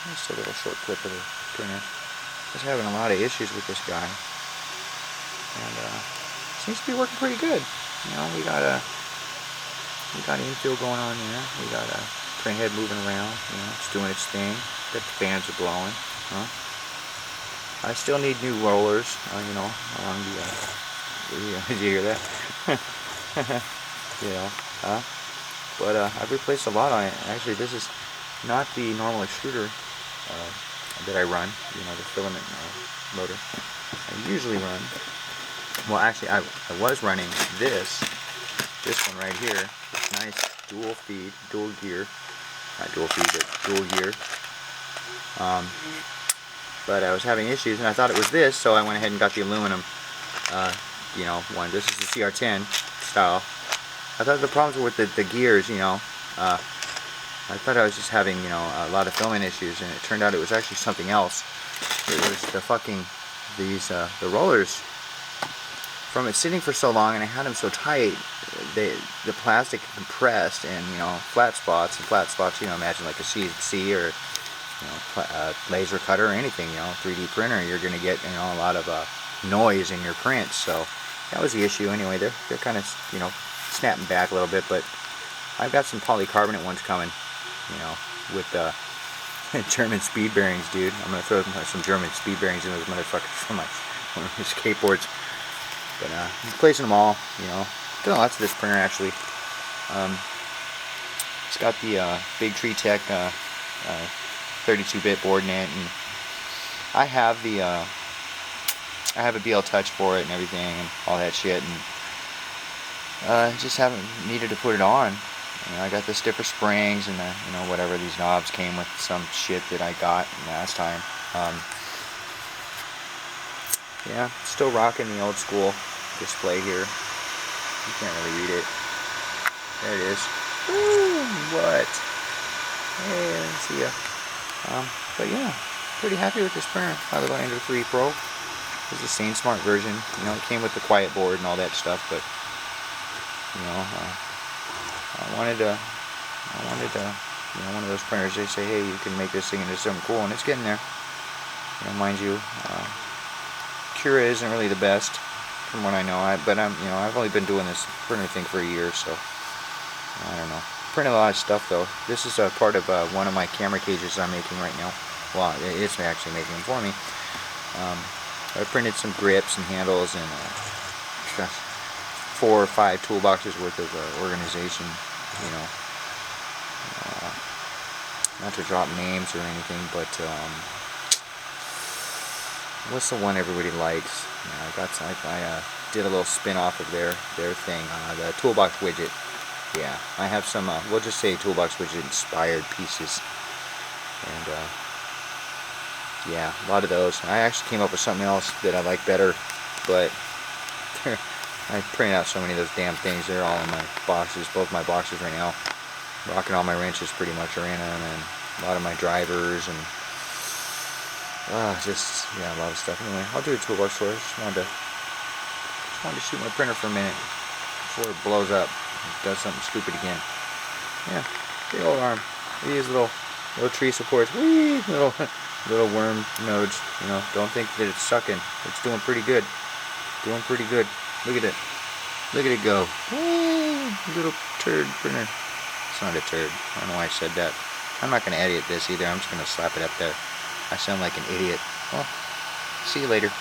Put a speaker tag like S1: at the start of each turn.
S1: Just a little short clip of the printer. I was having a lot of issues with this guy, and seems to be working pretty good. You know, we got infill going on there. We got a print head moving around. You know, it's doing its thing. Got the fans are blowing. Huh? I still need new rollers. You know, along the. Did you hear that? You know, huh? But I've replaced a lot on it. Actually, this is not the normal extruder that I run. You know, the filament motor. I usually run. Well, actually, I was running this one right here. This nice dual feed, dual gear. Not dual feed, but dual gear. But I was having issues, and I thought it was this, so I went ahead and got the aluminum. You know, one. This is the CR10 style. I thought the problems were with the gears, you know. I thought I was just having, you know, a lot of filament issues, and it turned out it was actually something else. It was the fucking, the rollers. From it sitting for so long, and I had them so tight, the plastic compressed, and, you know, flat spots, you know, imagine like a CNC or, you know, laser cutter or anything, you know, 3D printer, you're going to get, you know, a lot of noise in your prints. So that was the issue. Anyway, they're kind of, you know, snapping back a little bit, but I've got some polycarbonate ones coming, you know, with German speed bearings, dude. I'm gonna throw some German speed bearings in those motherfuckers for my skateboards. But I'm replacing them all, you know. Done lots of this printer actually. It's got the Big Tree Tech 32-bit board in it, and I have the I have a BL Touch for it and everything and all that shit, and just haven't needed to put it on. You know, I got the stiffer springs and the, you know, whatever, these knobs came with some shit that I got last time. Yeah, still rocking the old school display here. You can't really read it. There it is. Woo, what? Hey, let's see ya. But yeah, pretty happy with this printer. By the way, Ender 3 Pro. It's the same smart version. You know, it came with the quiet board and all that stuff, but you know, I wanted to, you know, one of those printers. They say, hey, you can make this thing into something cool, and it's getting there. You know, mind you, Cura isn't really the best, from what I know. But you know, I've only been doing this printer thing for a year, so I don't know. Printed a lot of stuff though. This is a part of one of my camera cages I'm making right now. Well, it's actually making them for me. I printed some grips and handles and 4 or 5 toolboxes worth of organization. You know, not to drop names or anything, but what's the one everybody likes? I did a little spin off of their thing, the toolbox widget. Yeah, I have some, we'll just say toolbox widget inspired pieces, and yeah, a lot of those. I actually came up with something else that I like better, but I printed out so many of those damn things. They're all in my boxes, both my boxes right now. Rocking all my wrenches pretty much are in them, and a lot of my drivers, and just, yeah, a lot of stuff. Anyway, I'll do a toolbox tour. Just wanted to shoot my printer for a minute before it blows up. It does something stupid again. Yeah, big old arm. These little tree supports. Whee! Little worm nodes. You know, don't think that it's sucking. It's doing pretty good. Doing pretty good. Look at it. Look at it go. Whee! Little turd printer. It's not a turd. I don't know why I said that. I'm not going to edit this either. I'm just going to slap it up there. I sound like an idiot. Well, see you later.